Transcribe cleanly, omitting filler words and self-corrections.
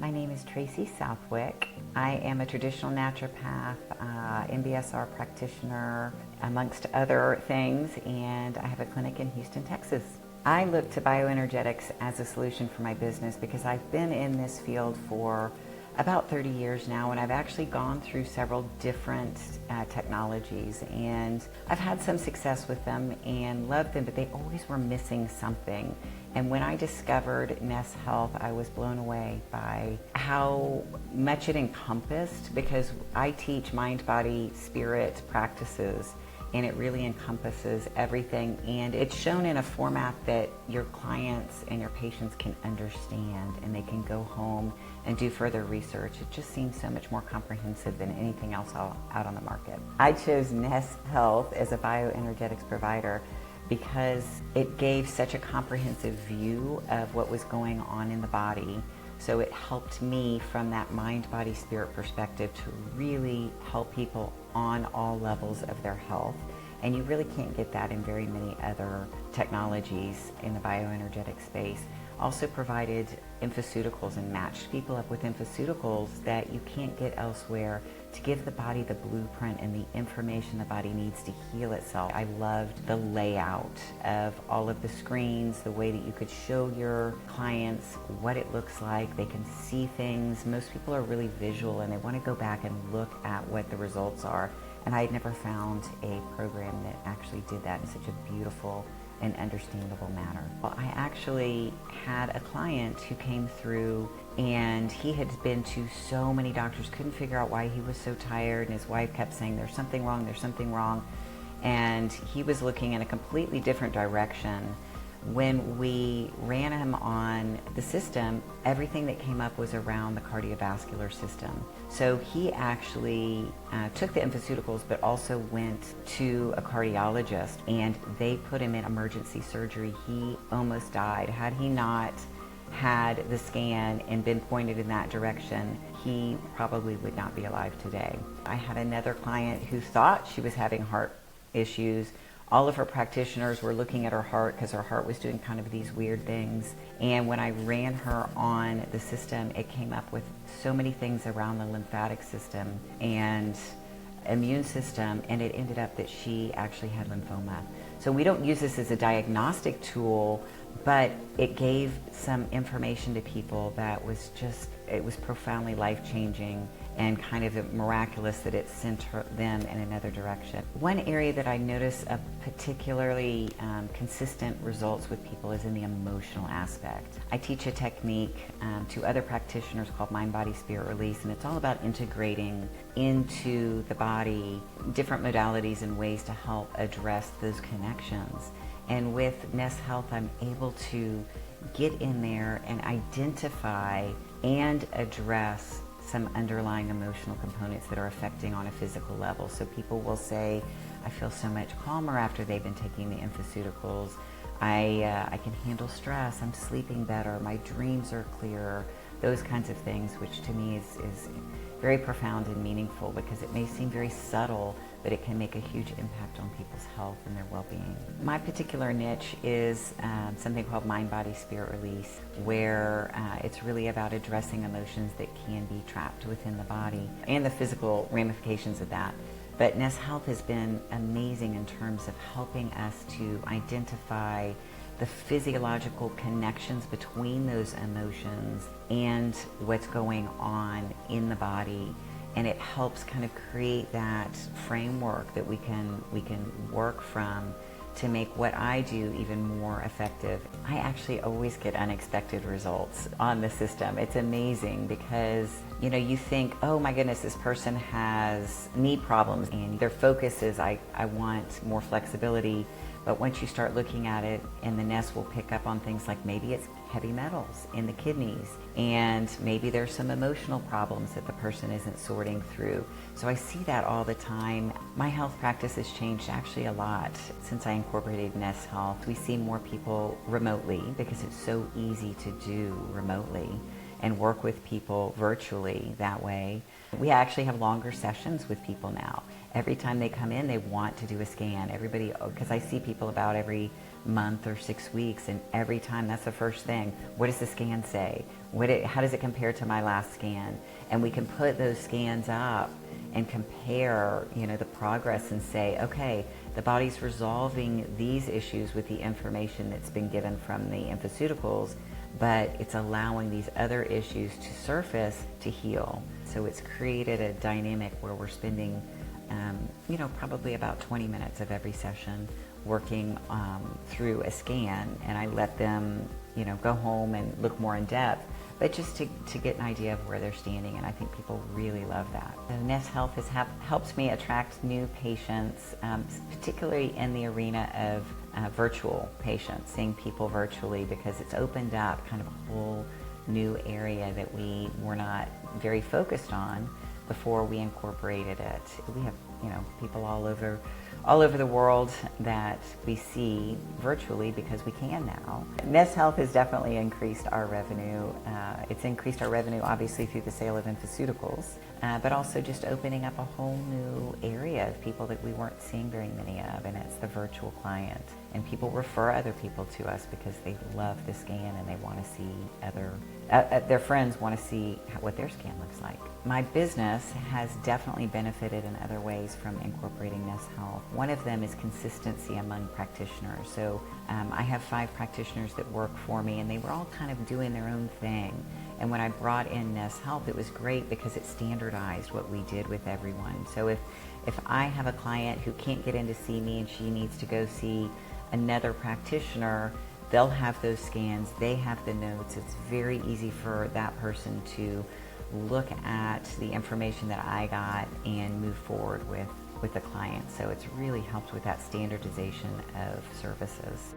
My name is TRACY SOUTHWICK. I am a traditional naturopath, MBSR practitioner, amongst other things, and I have a clinic in Houston, Texas. I look to bioenergetics as a solution for my business because I've been in this field for about 30 years now, and I've actually gone through several different technologies, and I've had some success with them and loved them, but they always were missing something. And when I discovered NES Health, I was blown away by how much it encompassed, because I teach mind, body, spirit practices, and it really encompasses everything, and it's shown in a format that your clients and your patients can understand, and they can go home and do further research. It just seems so much more comprehensive than anything else out on the market. I chose NES Health as a bioenergetics provider because it gave such a comprehensive view of what was going on in the body. So it helped me from that mind, body, spirit perspective to really help people on all levels of their health. And you really can't get that in very many other technologies in the bioenergetic space. Also provided infoceuticals and matched people up with infoceuticals that you can't get elsewhere to give the body the blueprint and the information the body needs to heal itself. I loved the layout of all of the screens, the way that you could show your clients what it looks like. They can see things. Most people are really visual and they want to go back and look at what the results are. And I had never found a program that actually did that in such a beautiful and understandable manner. Well, I actually had a client who came through, and he had been to so many doctors, couldn't figure out why he was so tired, and his wife kept saying, there's something wrong, there's something wrong. And he was looking in a completely different direction. When we ran him on the system, everything that came up was around the cardiovascular system. So he actually took the infoceuticals, but also went to a cardiologist, and they put him in emergency surgery. He almost died. Had he not had the scan and been pointed in that direction, he probably would not be alive today. I had another client who thought she was having heart issues. All of her practitioners were looking at her heart because her heart was doing kind of these weird things. And when I ran her on the system, it came up with so many things around the lymphatic system and immune system, and it ended up that she actually had lymphoma. So we don't use this as a diagnostic tool, but it gave some information to people that was just, it was profoundly life-changing and kind of miraculous that it sent them in another direction. One area that I notice a particularly consistent results with people is in the emotional aspect. I teach a technique to other practitioners called Mind, Body, Spirit Release, and it's all about integrating into the body different modalities and ways to help address those connections. And with NES Health, I'm able to get in there and identify and address some underlying emotional components that are affecting on a physical level. So people will say, I feel so much calmer after they've been taking the infoceuticals. I can handle stress, I'm sleeping better, my dreams are clearer, those kinds of things, which to me is very profound and meaningful, because it may seem very subtle, but it can make a huge impact on people's health and their well-being. My particular niche is something called Mind, Body, Spirit Release, where it's really about addressing emotions that can be trapped within the body and the physical ramifications of that. But NES Health has been amazing in terms of helping us to identify the physiological connections between those emotions and what's going on in the body. And it helps kind of create that framework that we can work from to make what I do even more effective. I actually always get unexpected results on the system. It's amazing because, you know, you think, oh my goodness, this person has knee problems, and their focus is, I want more flexibility. But once you start looking at it, and the NES will pick up on things like maybe it's heavy metals in the kidneys, and maybe there's some emotional problems that the person isn't sorting through. So I see that all the time. My health practice has changed actually a lot since I incorporated NES Health. We see more people remotely because it's so easy to do remotely and work with people virtually that way. We actually have longer sessions with people now. Every time they come in, they want to do a scan. Everybody, because I see people about every month or 6 weeks, and every time that's the first thing. What does the scan say? how does it compare to my last scan? And we can put those scans up and compare, the progress and say, okay, the body's resolving these issues with the information that's been given from the infoceuticals, but it's allowing these other issues to surface to heal. So it's created a dynamic where we're spending, probably about 20 minutes of every session working through a scan, and I let them, go home and look more in depth, but just to get an idea of where they're standing, and I think people really love that. NES Health helps me attract new patients, particularly in the arena of virtual patients, seeing people virtually, because it's opened up kind of a whole new area that we were not very focused on before we incorporated it. We have, people all over the world that we see virtually because we can now. NES Health has definitely increased our revenue. It's increased our revenue obviously through the sale of infoceuticals, but also just opening up a whole new area of people that we weren't seeing very many of, and it's the virtual client. And people refer other people to us because they love the scan and they want to see their friends want to see what their scan looks like. My business has definitely benefited in other ways from incorporating NES Health. One of them is consistency among practitioners. So I have 5 practitioners that work for me, and they were all kind of doing their own thing. And when I brought in NES Health, it was great because it standardized what we did with everyone. So if I have a client who can't get in to see me and she needs to go see another practitioner, they'll have those scans, they have the notes. It's very easy for that person to look at the information that I got and move forward with the client. So it's really helped with that standardization of services.